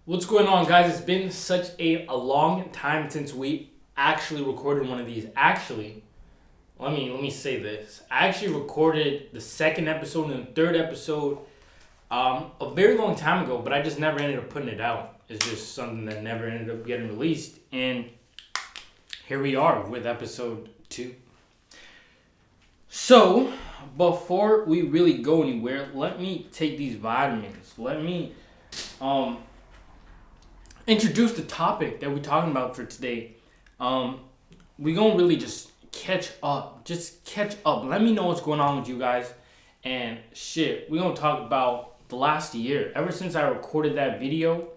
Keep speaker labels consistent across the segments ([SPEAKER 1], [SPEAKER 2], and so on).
[SPEAKER 1] What's going on, guys? It's been such a long time since we actually recorded one of these. Actually, let me say this. I actually recorded the second episode and the third episode a very long time ago, but I just never ended up putting it out. It's just something that never ended up getting released. And here we are with episode 2. So, before we really go anywhere, let me take these vitamins. Let me introduce the topic that we're talking about for today. We're gonna really just catch up. Just catch up. Let me know what's going on with you guys. And shit, we're gonna talk about the last year. Ever since I recorded that video,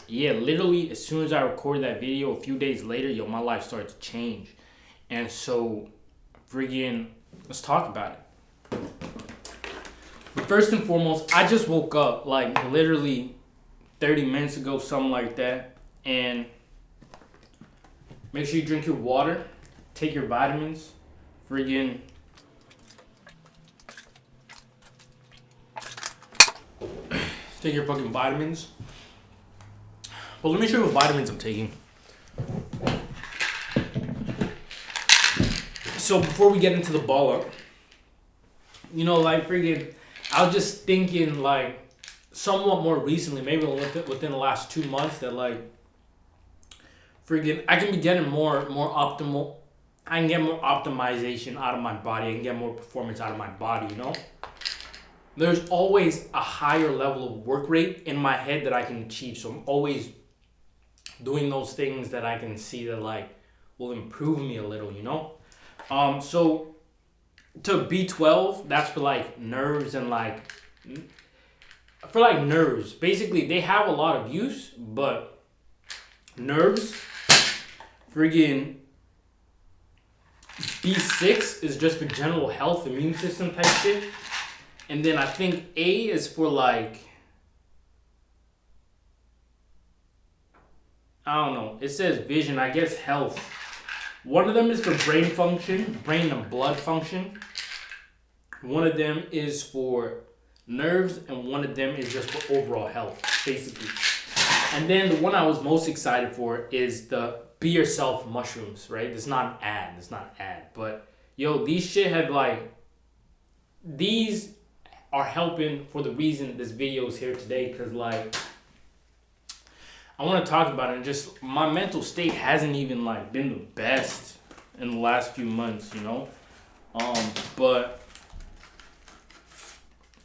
[SPEAKER 1] literally as soon as I recorded that video, a few days later, my life started to change. And so, let's talk about it. But first and foremost, I just woke up, like, literally 30 minutes ago, something like that. And make sure you drink your water, take your vitamins, take your fucking vitamins. But let me show you what vitamins I'm taking. So before we get into the ball up, I was just thinking, like, somewhat more recently, maybe within the last 2 months, that I can be getting more optimal. I can get more optimization out of my body. I can get more performance out of my body, There's always a higher level of work rate in my head that I can achieve. So I'm always doing those things that I can see that, will improve me a little, So to B12, that's for, nerves and, nerves. Basically, they have a lot of use, but nerves, B6 is just for general health, immune system type shit. And then I think A is for, I don't know. It says vision, I guess health. One of them is for brain function, brain and blood function. One of them is for nerves, and one of them is just for overall health, basically. And then the one I was most excited for is the Be Yourself mushrooms, right? It's not an ad. But, these shit have, these are helping for the reason this video is here today, because, I want to talk about it, and just my mental state hasn't even, been the best in the last few months, but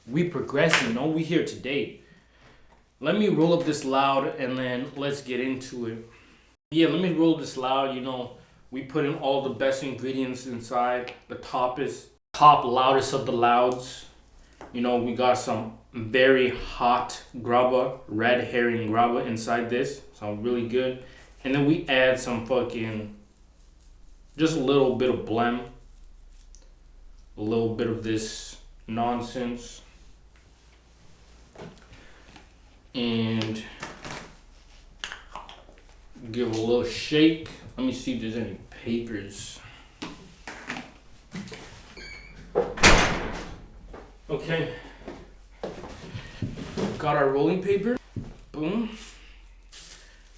[SPEAKER 1] we progressing, we here today. Let me roll up this loud, and then let's get into it. Yeah, let me roll this loud. We put in all the best ingredients inside. The top loudest of the louds. We got some very hot grabba, red herring grabba inside this. Sounds really good. And then we add some just a little bit of blem. A little bit of this nonsense. And give a little shake. Let me see if there's any papers. Okay. Got our rolling paper. Boom.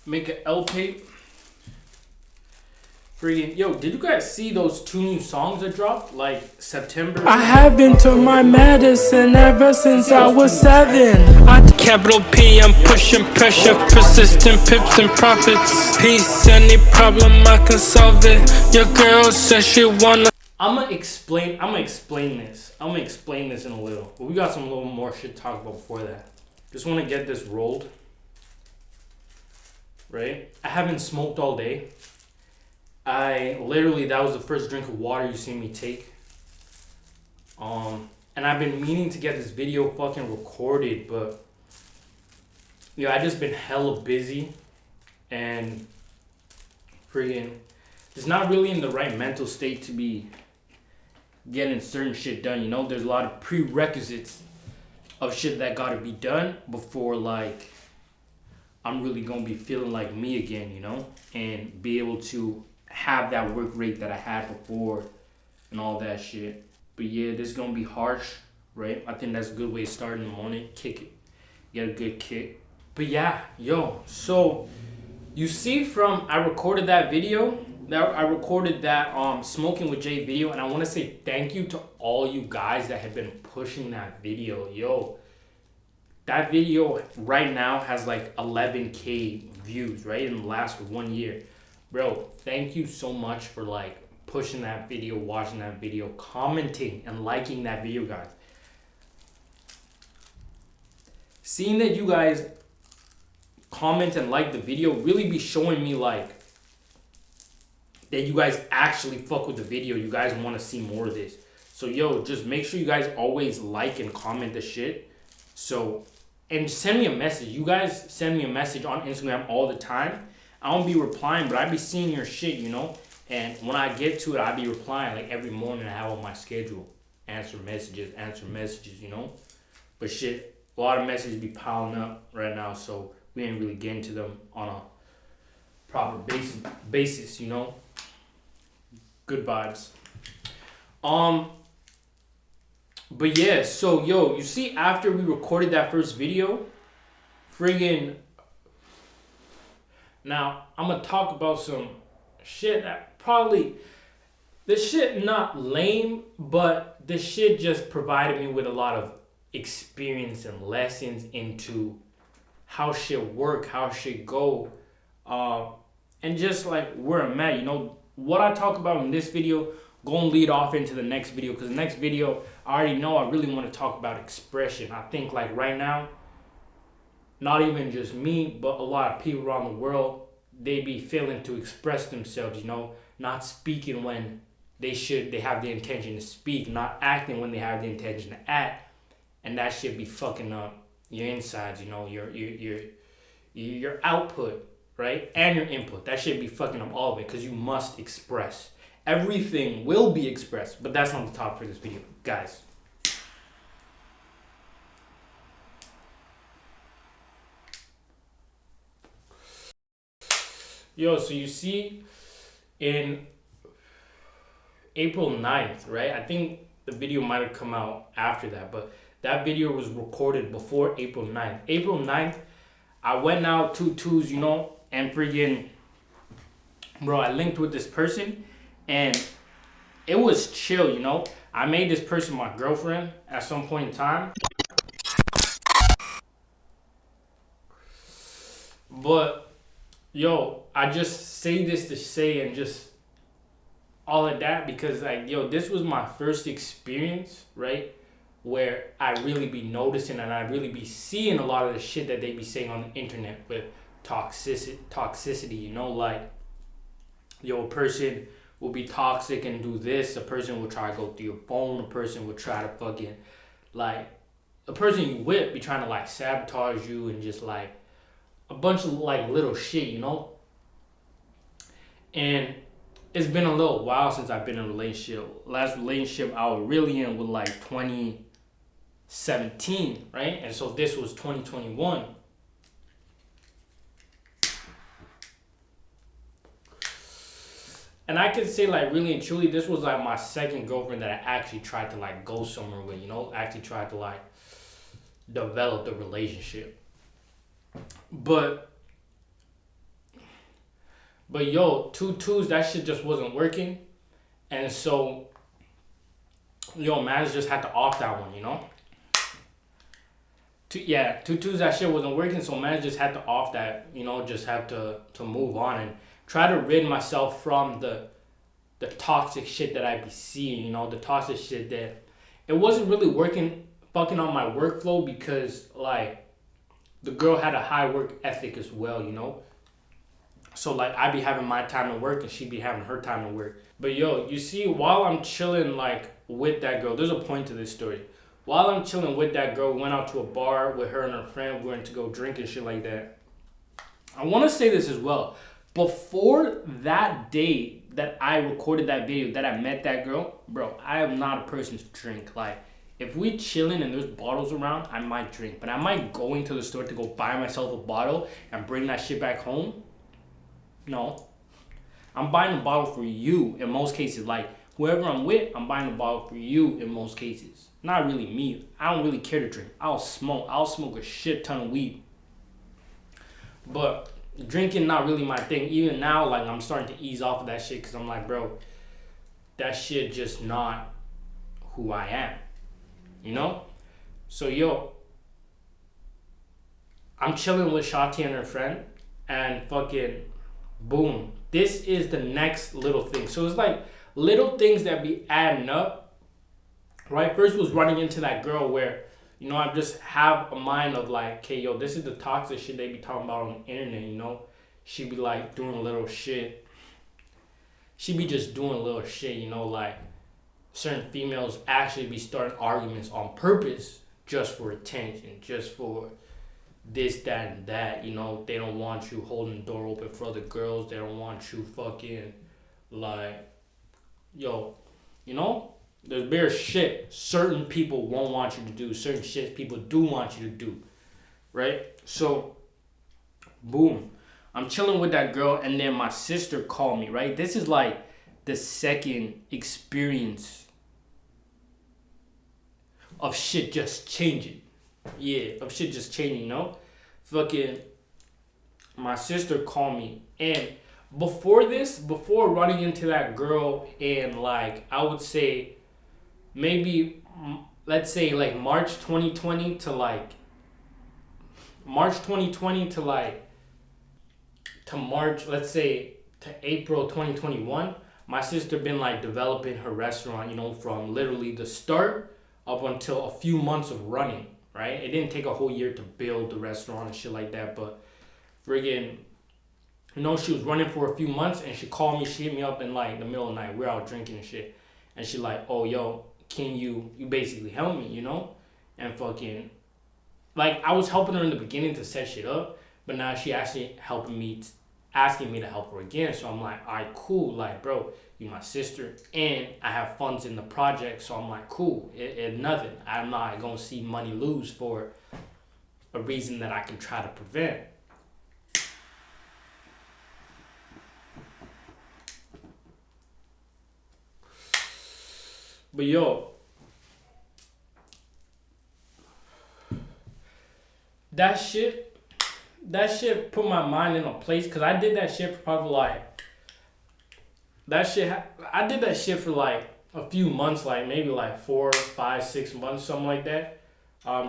[SPEAKER 1] Make an L tape. Did you guys see those 2 new songs that dropped? September.
[SPEAKER 2] I have been to my medicine ever since I was 7. Capital P, I'm pushing pressure, persistent pips and profits. Peace, any problem I can solve it. Your girl says she wanna.
[SPEAKER 1] I'm gonna explain this. I'm gonna explain this in a little. But we got some little more shit to talk about before that. Just wanna get this rolled. Right? I haven't smoked all day. That was the first drink of water you see me take. And I've been meaning to get this video fucking recorded, but I just been hella busy, and it's not really in the right mental state to be getting certain shit done, There's a lot of prerequisites of shit that gotta be done before, I'm really gonna be feeling like me again, and be able to have that work rate that I had before and all that shit. But yeah, this is gonna be harsh, right? I think that's a good way to start in the morning. Kick get a good kick. But yeah, yo, so you see from I recorded that video, smoking with Jay video, and I want to say thank you to all you guys that have been pushing that video. Yo, that video right now has like 11K views, right, in the last 1 year. Bro, thank you so much for like pushing that video, watching that video, commenting and liking that video, guys. Seeing that you guys comment and like the video really be showing me like that you guys actually fuck with the video. You guys want to see more of this. So yo, just make sure you guys always like and comment the shit. So, and send me a message. You guys send me a message on Instagram all the time. I don't be replying, but I be seeing your shit, you know? And when I get to it, I be replying like every morning. I have on my schedule. Answer messages, you know? But shit, a lot of messages be piling up right now, so we ain't really getting to them on a proper basis, you know? Good vibes. But yeah, so yo, you see after we recorded that first video, friggin', now I'm gonna talk about some shit that probably, this shit not lame, but this shit just provided me with a lot of experience and lessons into how shit work, how shit go, and just like where I'm at, you know, what I talk about in this video gonna lead off into the next video, because the next video I already know I really want to talk about expression. I think like right now, not even just me, but a lot of people around the world, they be failing to express themselves, you know, not speaking when they have the intention to speak, not acting when they have the intention to act, and that shit be fucking up your insides, you know, your output, right, and your input. That shit be fucking up all of it, because you must express. Everything will be expressed, but that's not the topic for this video, guys. Yo, so you see in April 9th, right? I think the video might have come out after that, but that video was recorded before April 9th. April 9th, I went out 2-2s, you know, and friggin', bro, I linked with this person, and it was chill, you know. I made this person my girlfriend at some point in time. But, yo, I just say this to say and just all of that because, like, yo, this was my first experience, right, where I really be noticing and I really be seeing a lot of the shit that they be saying on the internet with toxicity, you know, like, yo, a person will be toxic and do this, a person will try to go through your phone, a person will try to fucking, like, a person you with be trying to, like, sabotage you and just, like, a bunch of, like, little shit, you know? And it's been a little while since I've been in a relationship. Last relationship I was really in was, like, 2017, right? And so this was 2021. And I can say, like, really and truly, this was, like, my second girlfriend that I actually tried to, like, go somewhere with, you know? Actually tried to, like, develop the relationship. But yo, 2-2s, that shit just wasn't working. And so, yo, man, just had to off that one, you know? 2-2s, that shit wasn't working, so man just had to off that, you know, just have to move on and try to rid myself from the toxic shit that I be seeing, you know, the toxic shit that it wasn't really working, fucking on my workflow because, like, the girl had a high work ethic as well, you know? So, like, I be having my time to work and she be having her time to work. But, yo, you see, while I'm chilling, like, with that girl, there's a point to this story. While I'm chilling with that girl, we went out to a bar with her and her friend. We went to go drink and shit like that. I want to say this as well. Before that day that I recorded that video, that I met that girl, bro, I am not a person to drink. Like, if we chilling and there's bottles around, I might drink. But I might go into the store to go buy myself a bottle and bring that shit back home. No. I'm buying a bottle for you in most cases. Like, whoever I'm with, I'm buying a bottle for you in most cases. not really me. I don't really care to drink. I'll smoke a shit ton of weed. But drinking not really my thing. Even now, like, I'm starting to ease off of that shit because I'm like, bro, that shit just not who I am. You know? So, yo, I'm chilling with Shati and her friend, and fucking boom. This is the next little thing. So it's like little things that be adding up, right? First was running into that girl where, you know, I just have a mind of like, okay, yo, this is the toxic shit they be talking about on the internet, you know? She be like doing a little shit. She be just doing a little shit, you know, like certain females actually be starting arguments on purpose just for attention, just for this, that, and that, you know. They don't want you holding the door open for other girls. They don't want you fucking, like, yo, you know? There's bare shit certain people won't want you to do. Certain shit people do want you to do, right? So, boom. I'm chilling with that girl, and then my sister called me, right? This is like the second experience of shit just changing. Yeah, of shit just changing, you know? Fucking, my sister called me, and before running into that girl in, like, I would say, maybe, let's say, like, March 2020 to, like, to March, let's say, to April 2021, my sister been, like, developing her restaurant, you know, from literally the start up until a few months of running, right? It didn't take a whole year to build the restaurant and shit like that, but friggin', you know, she was running for a few months, and she called me, she hit me up in, like, the middle of the night, we're out drinking and shit, and she like, oh, yo, can you basically help me, you know? And fucking, like, I was helping her in the beginning to set shit up, but now she actually asking me to help her again. So I'm like, all right, cool. Like, bro, you my sister, and I have funds in the project. So I'm like, cool. It nothing. I'm not going to see money lose for a reason that I can try to prevent. But yo, that shit put my mind in a place, because I did that shit for probably like, I did that shit for like a few months, like maybe like 4, 5, 6 months, something like that.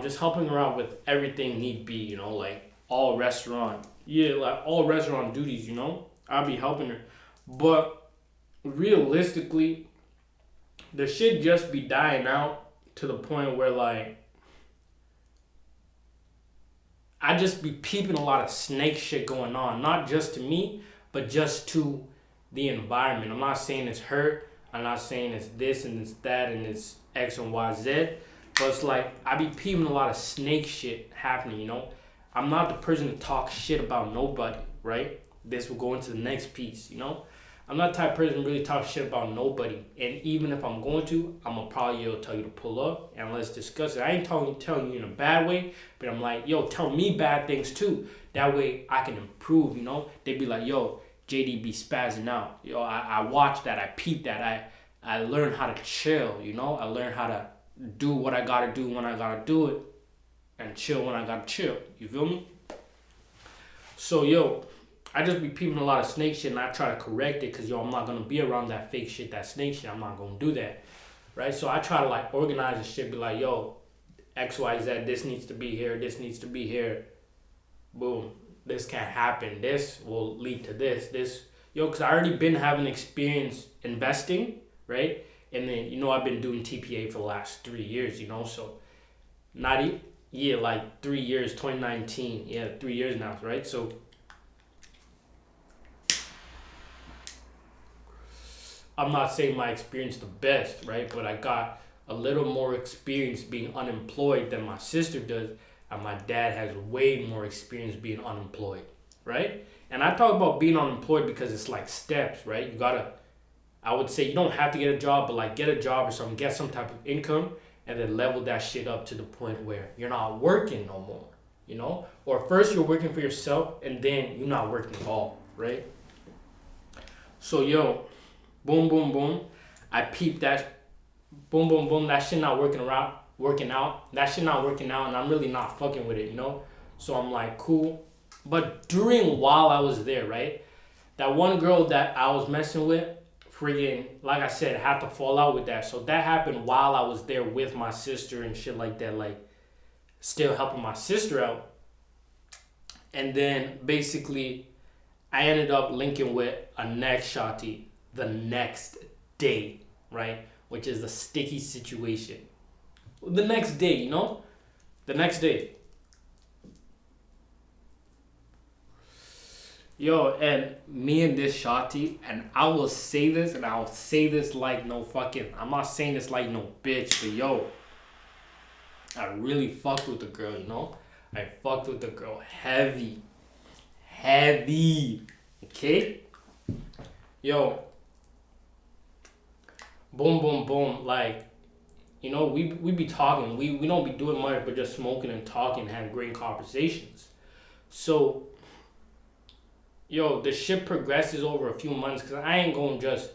[SPEAKER 1] Just helping her out with everything need be, you know, like all restaurant duties, you know. I'll be helping her. But realistically, the shit just be dying out to the point where, like, I just be peeping a lot of snake shit going on. Not just to me, but just to the environment. I'm not saying it's her. I'm not saying it's this and it's that and it's X and Y, Z. But it's like, I be peeping a lot of snake shit happening, you know? I'm not the person to talk shit about nobody, right? This will go into the next piece, you know? I'm not the type of person to really talk shit about nobody. And even if I'm going to, I'm going to probably tell you to pull up and let's discuss it. I ain't telling you in a bad way, but I'm like, yo, tell me bad things too. That way I can improve, you know? They be like, yo, JD be spazzing out. Yo, I watch that. I peep that. I learn how to chill, you know? I learn how to do what I got to do when I got to do it and chill when I got to chill. You feel me? So, yo, I just be peeping a lot of snake shit, and I try to correct it because, yo, I'm not going to be around that fake shit, that snake shit. I'm not going to do that, right? So I try to, like, organize the shit, be like, yo, X, Y, Z, this needs to be here, this needs to be here. Boom. This can't happen. This will lead to this. Yo, because I already been having experience investing, right? And then, you know, I've been doing TPA for the last 3 years, you know, so like 3 years, 2019. Yeah, 3 years now, right? So I'm not saying my experience the best, right? But I got a little more experience being unemployed than my sister does. And my dad has way more experience being unemployed, right? And I talk about being unemployed because it's like steps, right? You gotta, I would say you don't have to get a job, but like get a job or something, get some type of income, and then level that shit up to the point where you're not working no more, you know? Or first you're working for yourself and then you're not working at all, right? So, yo, boom, boom, boom. I peeped that, boom, boom, boom, that shit not working working out. That shit not working out, and I'm really not fucking with it, you know? So I'm like, cool. But while I was there, right? That one girl that I was messing with, freaking, like I said, had to fall out with that. So that happened while I was there with my sister and shit like that, like, still helping my sister out. And then, basically, I ended up linking with a next shawty the next day, right? Which is a sticky situation. The next day, you know? The next day. Yo, and me and this shawty, and I will say this, and I'll say this like no fucking, I'm not saying this like no bitch, but yo, I really fucked with the girl, you know? I fucked with the girl heavy. Okay? Yo, boom, boom, boom, like, you know, we be talking, we don't be doing much but just smoking and talking, having great conversations. So, yo, the shit progresses over a few months, because I ain't gonna just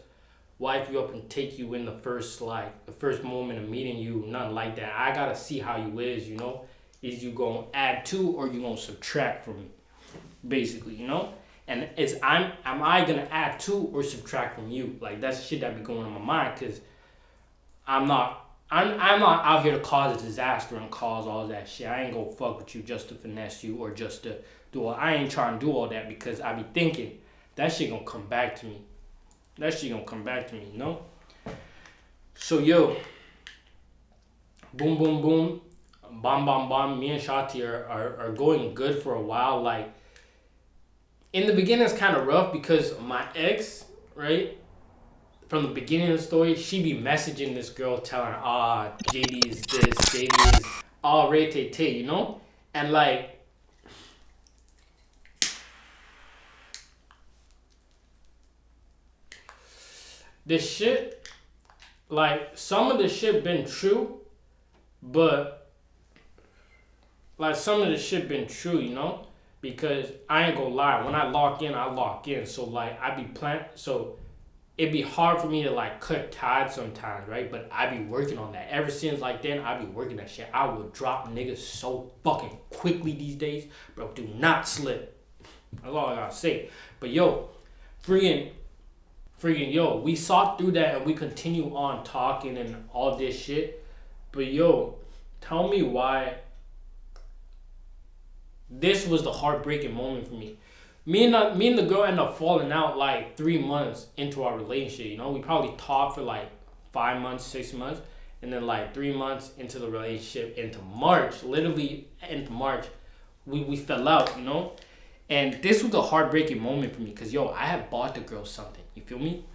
[SPEAKER 1] wipe you up and take you in the first moment of meeting you, nothing like that. I gotta see how you is, you know? Is you gonna add to or you gonna subtract from me, basically, you know? And am I gonna add to or subtract from you? Like, that's shit that be going on my mind, because I'm not out here to cause a disaster and cause all that shit. I ain't gonna fuck with you just to finesse you or just to do all. I ain't trying to do all that, because I be thinking that shit gonna come back to me. You know? So, yo, boom, boom, boom, bam, bam, bam. Me and Shati are going good for a while. Like, in the beginning, it's kind of rough, because my ex, right, from the beginning of the story, she be messaging this girl telling her, JD is this, JD is all rate, you know? And like, this shit, like, some of the shit been true, but like, some of the shit been true, you know? Because I ain't gonna lie, when I lock in. So like, so it'd be hard for me to like cut ties sometimes, right? But I be working on that. Ever since like then, I be working that shit. I will drop niggas so fucking quickly these days, bro. Do not slip. That's all I gotta say. But yo, friggin' yo, we saw through that and we continue on talking and all this shit. But yo, tell me why this was the heartbreaking moment for me. Me and the girl ended up falling out like 3 months into our relationship, you know? We probably talked for like 5 months, 6 months, and then like 3 months into the relationship, into March, literally into March, we fell out, you know? And this was a heartbreaking moment for me, because yo, I had bought the girl something, you feel me?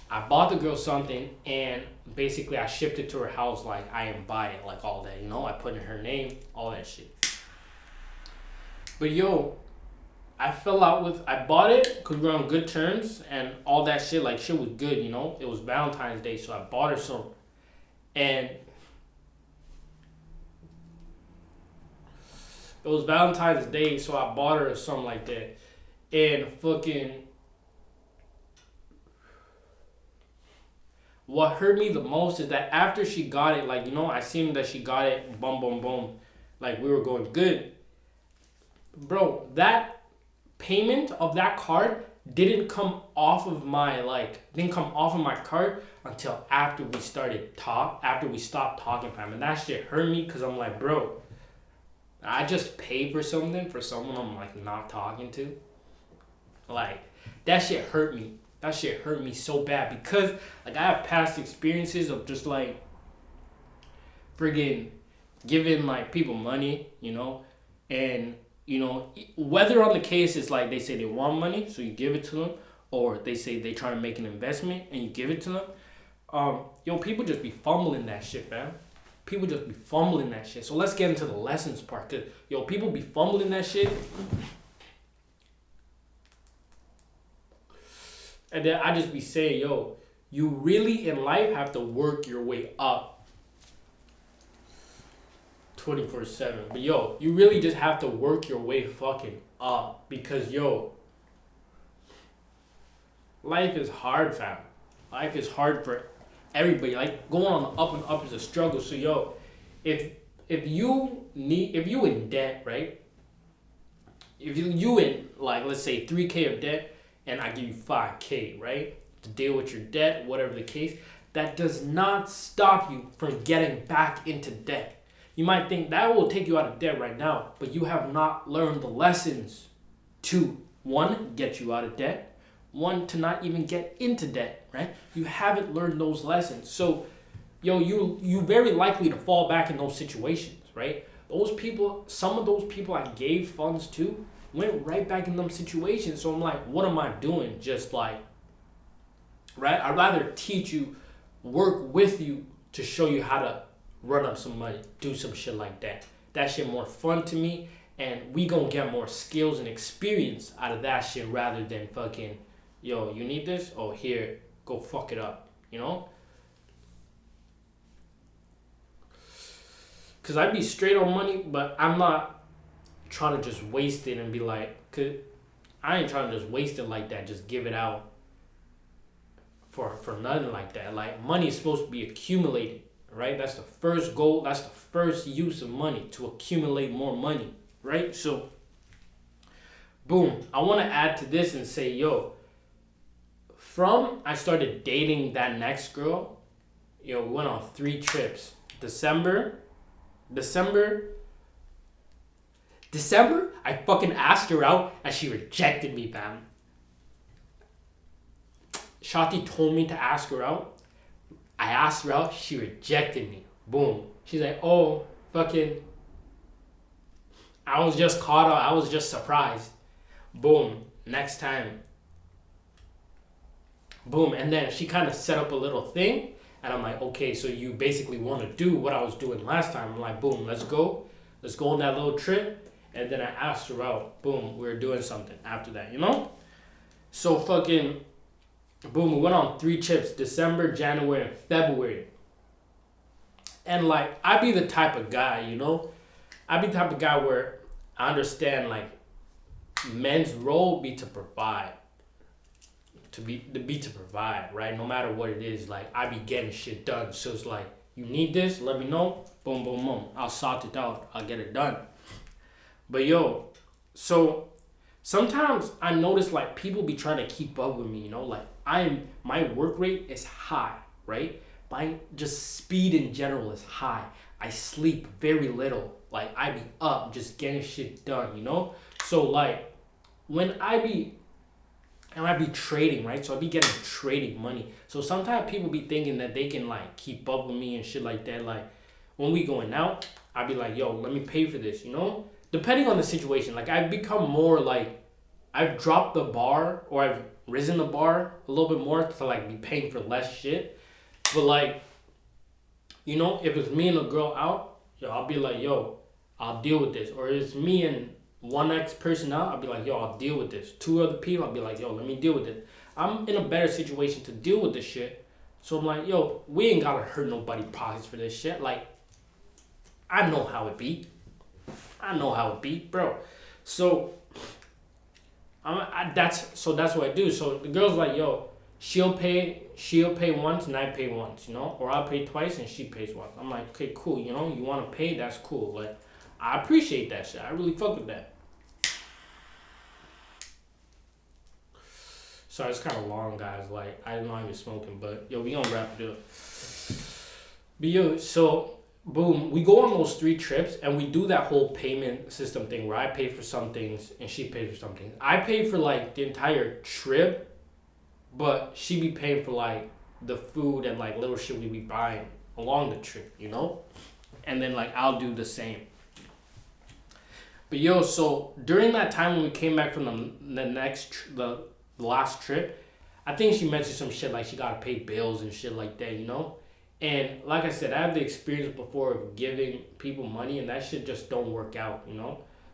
[SPEAKER 1] I bought the girl something, and basically I shipped it to her house, like I didn't buy it, like all that, you know? I put in her name, all that shit. But yo, I bought it because we were on good terms and all that shit, like shit was good, you know? It was Valentine's Day, so I bought her some. And it was Valentine's Day, so I bought her something like that. And fucking, what hurt me the most is that after she got it, like, you know, I seen that she got it, boom, boom, boom, like we were going good. Bro, that payment of that card didn't come off of my card until after we stopped talking, fam. And that shit hurt me, because I'm like, bro, I just paid for something for someone I'm like not talking to. Like, that shit hurt me. That shit hurt me so bad, because like I have past experiences of just like friggin' giving like people money, you know, and you know, whether on the case it's like they say they want money, so you give it to them, or they say they try to make an investment and you give it to them. Yo, people just be fumbling that shit, man. People just be fumbling that shit. So let's get into the lessons part, cause yo, people be fumbling that shit. And then I just be saying, yo, you really in life have to work your way up 24/7. But yo, you really just have to work your way fucking up, because yo, life is hard, fam. Life is hard for everybody. Like, going on the up and up is a struggle. So yo, if you in debt, right? If you in like let's say 3K of debt, and I give you 5K, right, to deal with your debt, whatever the case, that does not stop you from getting back into debt. You might think that will take you out of debt right now, but you have not learned the lessons to, one, get you out of debt, one, to not even get into debt, right? You haven't learned those lessons. So, you very likely to fall back in those situations, right? Those people, some of those people I gave funds to went right back in them situations. So I'm like, what am I doing? Just like, right? I'd rather teach you, work with you to show you how to run up some money, do some shit like that. That shit more fun to me, and we gonna get more skills and experience out of that shit rather than fucking, yo, you need this? Oh, here, go fuck it up, you know? Cause I'd be straight on money, but I'm not trying to just waste it and be like, cause I ain't trying to just waste it like that, just give it out for nothing like that. Like, money is supposed to be accumulated. Right? That's the first goal. That's the first use of money, to accumulate more money. Right? So, boom. I want to add to this and say, yo, from I started dating that next girl, we went on 3 trips. December, I fucking asked her out and she rejected me, fam. Shati told me to ask her out. I asked her out, she rejected me. Boom. She's like, oh, fucking, I was just caught up. I was just surprised. Boom. Next time. Boom. And then she kind of set up a little thing. And I'm like, okay, so you basically want to do what I was doing last time. I'm like, boom, let's go. Let's go on that little trip. And then I asked her out. Boom. We were doing something after that, So fucking... boom, we went on 3 trips, December, January, and February. And like, I be the type of guy, I be the type of guy where I understand like men's role be to provide. To provide, right? No matter what it is, like I be getting shit done. So it's like, you need this, let me know. Boom, boom, boom. I'll sort it out. I'll get it done. But so sometimes I notice like people be trying to keep up with me, like my work rate is high, right? My just speed in general is high. I sleep very little. Like I be up just getting shit done, So like when I be trading, right? So I be getting trading money. So sometimes people be thinking that they can like keep up with me and shit like that. Like when we going out, I be like, yo, let me pay for this, Depending on the situation. Like I've become more like, I've dropped the bar or I've risen the bar a little bit more to like be paying for less shit. But like, if it's me and a girl out, I'll be like, yo, I'll deal with this. Or if it's me and one next person out, I'll be like, yo, I'll deal with this. 2 other people, I'll be like, yo, let me deal with it. I'm in a better situation to deal with this shit. So I'm like, yo, we ain't gotta hurt nobody's pockets for this shit. Like, I know how it be. Bro. So that's what I do. So the girl's like, yo, she'll pay once and I pay once, or I'll pay twice and she pays once. I'm like, okay, cool, you want to pay, that's cool. Like, I appreciate that shit. I really fuck with that. Sorry, it's kind of long, guys. Like, I didn't know I was smoking, but we gonna wrap it up. But so boom, we go on those 3 trips and we do that whole payment system thing where I pay for some things and she pays for some things. I pay for like the entire trip, but she be paying for like the food and like little shit we be buying along the trip, And then like I'll do the same. But so during that time when we came back from the last trip, I think she mentioned some shit like she gotta pay bills and shit like that, And like I said, I have the experience before of giving people money and that shit just don't work out,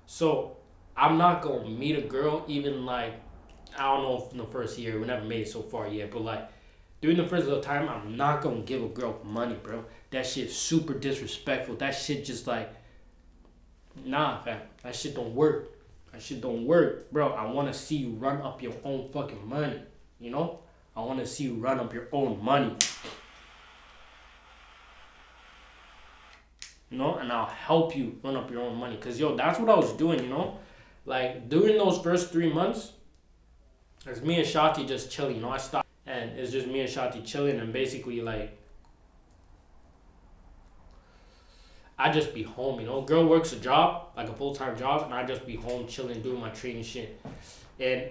[SPEAKER 1] So I'm not gonna meet a girl even like, I don't know if in the first year, we never made it so far yet, but like during the first little time, I'm not gonna give a girl money, bro. That shit's super disrespectful. That shit just like, nah, fam. That shit don't work. Bro. I wanna see you run up your own fucking money, I wanna see you run up your own money. you know, and I'll help you run up your own money. Cause yo, that's what I was doing, you know, like during those first 3 months, it's me and Shati just chilling, you know. I stopped and it's just me and Shati chilling, and basically like I just be home, you know. Girl works a job, like a full-time job, and I just be home chilling, doing my trading shit. And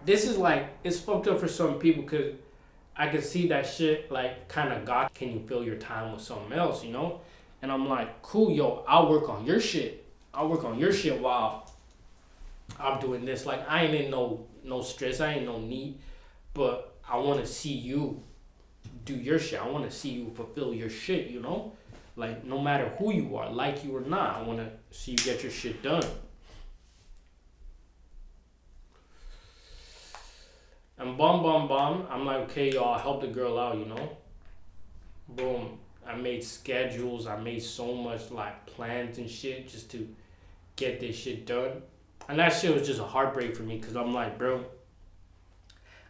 [SPEAKER 1] this is like, it's fucked up for some people because I can see that shit like kind of got, can you fill your time with something else, you know? And I'm like, cool, yo, I'll work on your shit. I'll work on your shit while I'm doing this. Like, I ain't in no stress, I ain't no need, but I want to see you do your shit. I want to see you fulfill your shit, you know? Like, no matter who you are, like you or not, I want to see you get your shit done. And bomb. I'm like, okay, yo, I'll help the girl out, you know? Boom. I made schedules. I made so much, like, plans and shit just to get this shit done. And that shit was just a heartbreak for me because I'm like, bro,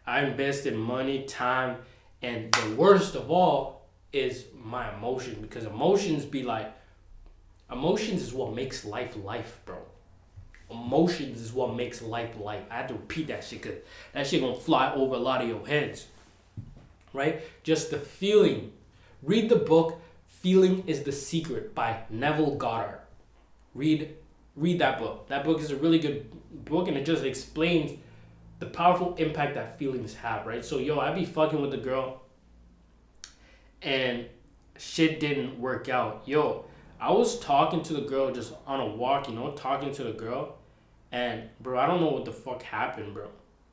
[SPEAKER 1] I invested money, time, and the worst of all is my emotion, because emotions is what makes life, bro. Emotions is what makes life. I had to repeat that shit because that shit gonna fly over a lot of your heads, right? Just the feeling. Read the book Feeling is the Secret by Neville Goddard. Read that book. That book is a really good book, and it just explains the powerful impact that feelings have, right? So yo, I be fucking with the girl and shit didn't work out. Yo, I was talking to the girl just on a walk, you know, talking to the girl, and bro, I don't know what the fuck happened, bro.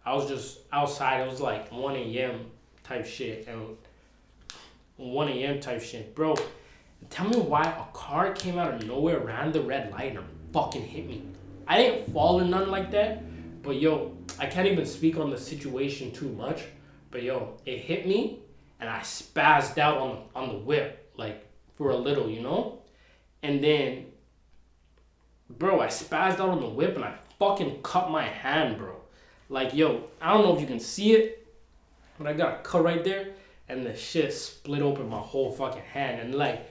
[SPEAKER 1] I was just outside. It was like 1 a.m. type shit, and 1 a.m. type shit, bro. Tell me why a car came out of nowhere, ran the red light, and fucking hit me. I didn't fall or nothing like that, but yo, I can't even speak on the situation too much, but yo, it hit me, and I spazzed out on the whip, like, for a little, you know? And then, bro, I spazzed out on the whip, and I fucking cut my hand, bro. Like, yo, I don't know if you can see it, but I got a cut right there, and the shit split open my whole fucking hand. And, like,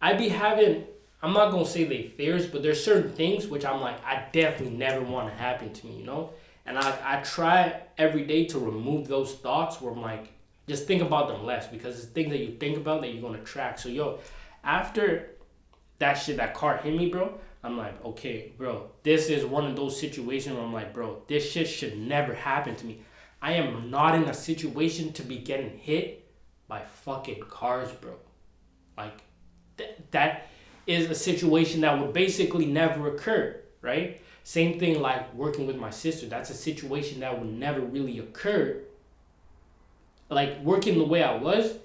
[SPEAKER 1] I be having, I'm not gonna say they fears, but there's certain things which I'm like, I definitely never want to happen to me, you know? And I try every day to remove those thoughts where I'm like, just think about them less, because it's things that you think about that you're gonna track. So yo, after that shit, that car hit me, bro, I'm like, okay, bro, this is one of those situations where I'm like, bro, this shit should never happen to me. I am not in a situation to be getting hit by fucking cars, bro. Like, that is a situation that would basically never occur, right? Same thing like working with my sister. That's a situation that would never really occur. Like, working the way I was,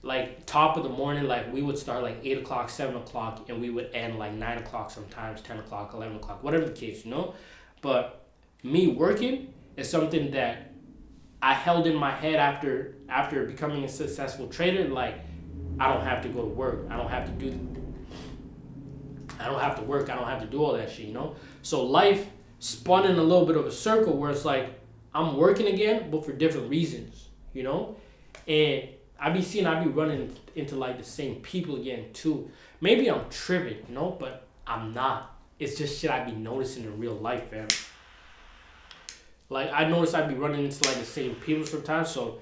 [SPEAKER 1] like, top of the morning, like, we would start like 8 o'clock, 7 o'clock, and we would end like 9 o'clock sometimes, 10 o'clock, 11 o'clock, whatever the case, you know? But me working is something that I held in my head after becoming a successful trader. Like, I don't have to go to work. I don't have to work. I don't have to do all that shit, you know? So life spun in a little bit of a circle where it's like, I'm working again, but for different reasons, you know? And I be running into like the same people again too. Maybe I'm tripping, you know, but I'm not. It's just shit I be noticing in real life, fam. Like, I notice I be running into like the same people sometimes. So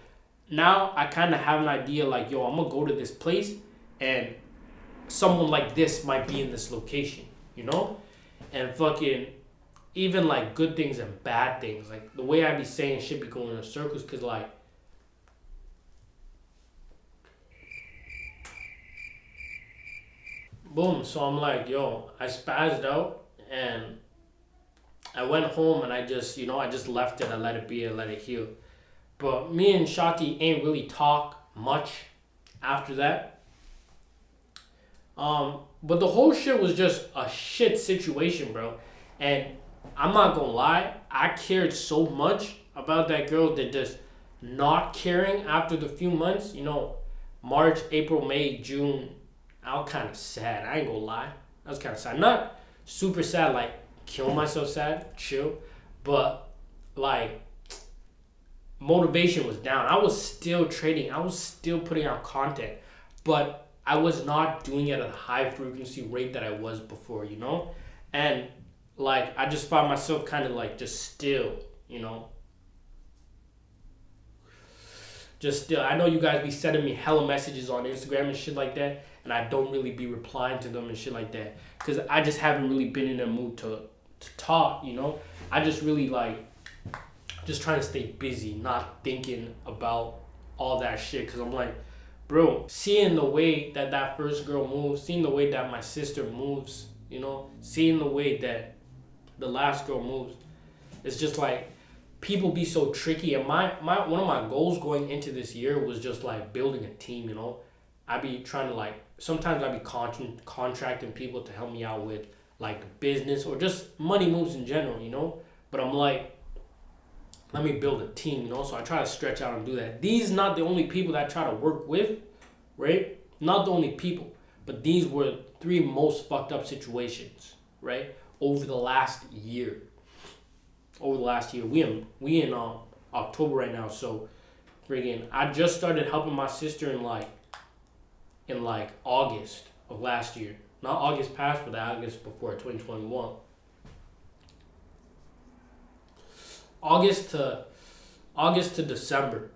[SPEAKER 1] now I kind of have an idea like, yo, I'm gonna go to this place and someone like this might be in this location, you know? And fucking, even like good things and bad things. Like, the way I be saying shit be going in circles, cause like, boom. So I'm like, yo, I spazzed out and I went home and I just left it. I let it be. I let it heal. But me and Shati ain't really talk much after that. But the whole shit was just a shit situation, bro. And I'm not gonna lie, I cared so much about that girl that just not caring after the few months, you know, March, April, May, June, I was kind of sad. I ain't gonna lie. I was kind of sad. Not super sad, like kill myself sad, chill. But like, motivation was down. I was still trading. I was still putting out content. But I was not doing it at a high frequency rate that I was before, you know? And like I just found myself kind of like just still, you know? Just still. I know you guys be sending me hella messages on Instagram and shit like that, and I don't really be replying to them and shit like that. Because I just haven't really been in a mood to talk, you know? I just really like, just trying to stay busy, not thinking about all that shit. Because I'm like, bro, seeing the way that that first girl moves, seeing the way that my sister moves, you know, seeing the way that the last girl moves, it's just like, people be so tricky. And my one of my goals going into this year was just like building a team, you know. I be trying to like, sometimes I be contracting people to help me out with like business or just money moves in general, you know. But I'm like, let me build a team, you know. So I try to stretch out and do that. These not the only people that I try to work with, right? Not the only people, but these were 3 most fucked up situations, right? Over the last year. We in October right now, so friggin' I just started helping my sister in August of last year. Not August past, but the August before, 2021. August to December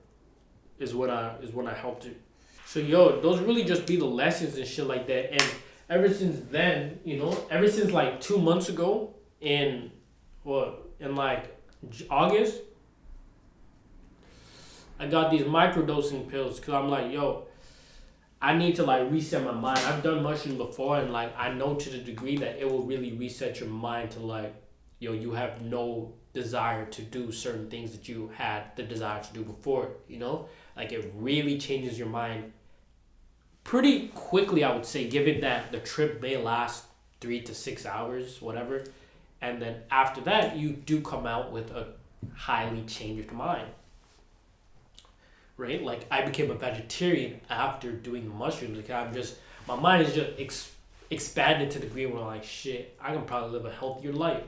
[SPEAKER 1] is when I helped her. So yo, those really just be the lessons and shit like that. And ever since then, you know, ever since like 2 months ago in like August, I got these microdosing pills because I'm like, yo, I need to like reset my mind. I've done mushrooms before, and like I know to the degree that it will really reset your mind to like, yo, you have no desire to do certain things that you had the desire to do before, you know? Like it really changes your mind pretty quickly, I would say, given that the trip may last 3 to 6 hours, whatever. And then after that, you do come out with a highly changed mind, right? Like I became a vegetarian after doing the mushrooms. Like my mind is just expanded to the degree where I'm like, shit, I can probably live a healthier life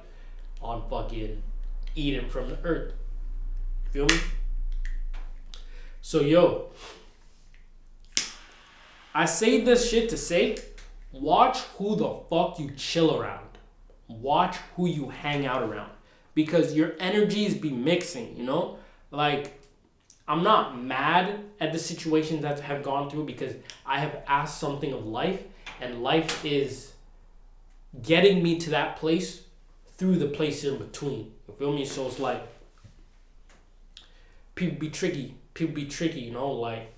[SPEAKER 1] on fucking eating from the earth. Feel me? So yo, I say this shit to say, watch who the fuck you chill around. Watch who you hang out around, because your energies be mixing, you know? Like, I'm not mad at the situations that have gone through, because I have asked something of life, and life is getting me to that place through the place in between. You feel me? So it's like, people be tricky, you know? Like,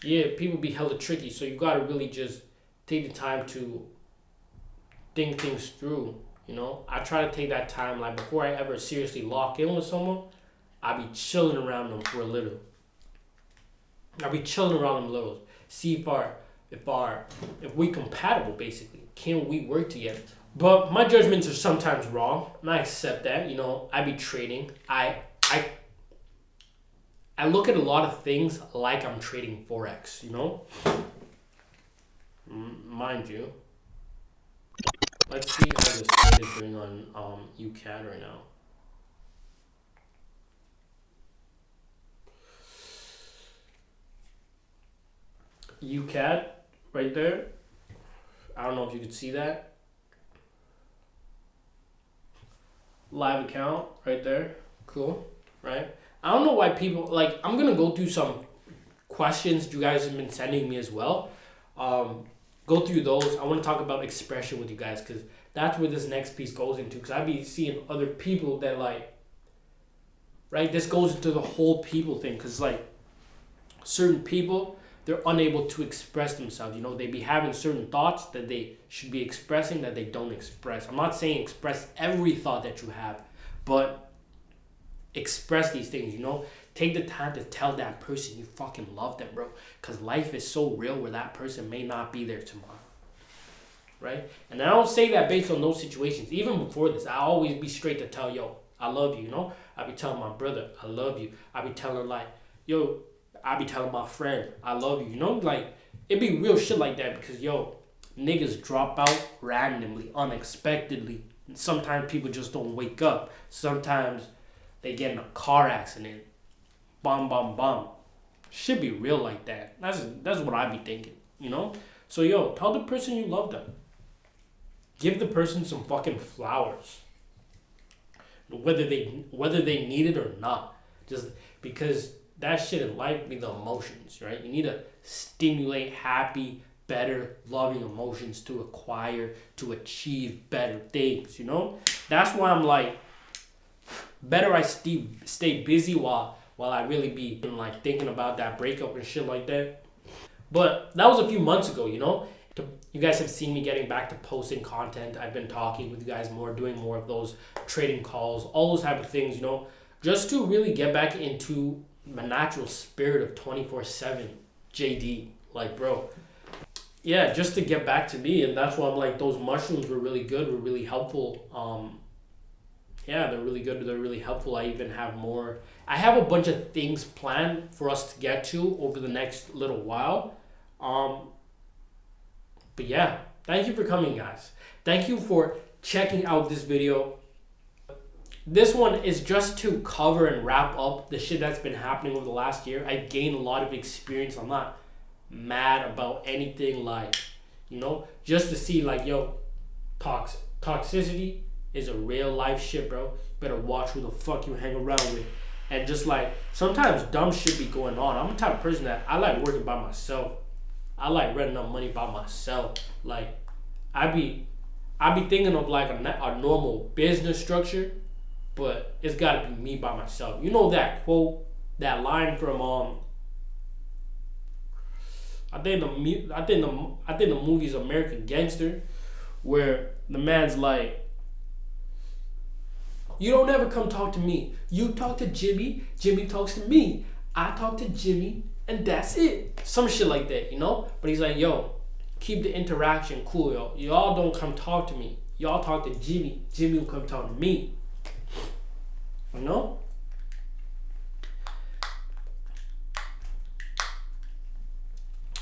[SPEAKER 1] yeah, people be hella tricky, so you gotta really just take the time to think things through, you know? I try to take that time, like before I ever seriously lock in with someone, I be chilling around them for a little. See if we compatible, basically. Can we work together? But my judgments are sometimes wrong, and I accept that, you know? I be trading. I look at a lot of things like I'm trading Forex, you know? Mind you. Let's see how this trade is doing on UCAD right now. UCAD, right there. I don't know if you could see that. Live account, right there. Cool, right? I don't know why people, like, I'm going to go through some questions you guys have been sending me as well. Go through those. I want to talk about expression with you guys, because that's where this next piece goes into. Because I be seeing other people that, like, right, this goes into the whole people thing. Because, like, certain people, they're unable to express themselves. You know, they be having certain thoughts that they should be expressing that they don't express. I'm not saying express every thought that you have, but express these things, you know? Take the time to tell that person you fucking love them, bro. Because life is so real where that person may not be there tomorrow, right? And I don't say that based on those situations. Even before this, I always be straight to tell, yo, I love you, you know? I be telling my brother, I love you. I be telling, like, yo, I be telling my friend, I love you, you know? Like, it be real shit like that because, yo, niggas drop out randomly, unexpectedly. Sometimes people just don't wake up. Sometimes they get in a car accident. Bum, bum, bum. Should be real like that. That's what I be thinking, you know? So, yo, tell the person you love them. Give the person some fucking flowers. Whether they need it or not. Just because that shit in life be the emotions, right? You need to stimulate happy, better, loving emotions to acquire, to achieve better things, you know? That's why I'm like, better I stay busy while I really be like thinking about that breakup and shit like that. But that was a few months ago, you know? You guys have seen me getting back to posting content. I've been talking with you guys more, doing more of those trading calls, all those type of things, you know? Just to really get back into my natural spirit of 24/7 JD. Like, bro. Yeah, just to get back to me. And that's why I'm like, those mushrooms were really good, were really helpful. Yeah, they're really good. They're really helpful. I even have more. I have a bunch of things planned for us to get to over the next little while. But yeah, thank you for coming, guys. Thank you for checking out this video. This one is just to cover and wrap up the shit that's been happening over the last year. I've gained a lot of experience. I'm not mad about anything, like, you know, just to see like, yo, toxicity is a real life shit, bro. You better watch who the fuck you hang around with. And just like, sometimes dumb shit be going on. I'm the type of person that I like working by myself. I like running up money by myself. Like, I be thinking of like a normal business structure, but it's gotta be me by myself. You know that quote, that line from I think the movie's American Gangster, where the man's like, you don't ever come talk to me. You talk to Jimmy. Jimmy talks to me. I talk to Jimmy, and that's it. Some shit like that, you know? But he's like, yo, keep the interaction cool, yo. Y'all don't come talk to me. Y'all talk to Jimmy. Jimmy will come talk to me. You know?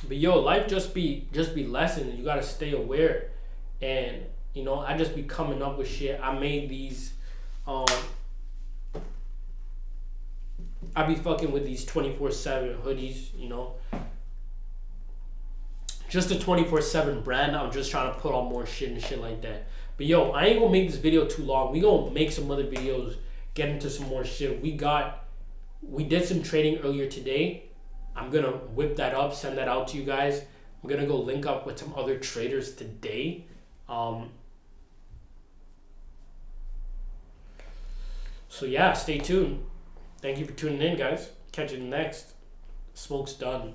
[SPEAKER 1] But yo, life just be lessons, and you gotta stay aware. And you know, I just be coming up with shit. I made these I be fucking with these 24/7 hoodies, you know. Just a 24/7 brand. I'm just trying to put on more shit and shit like that. But yo, I ain't gonna make this video too long. We gonna make some other videos, get into some more shit. We did some trading earlier today. I'm gonna whip that up, send that out to you guys. I'm gonna go link up with some other traders today. So yeah, stay tuned. Thank you for tuning in, guys. Catch you next. Smoke's done.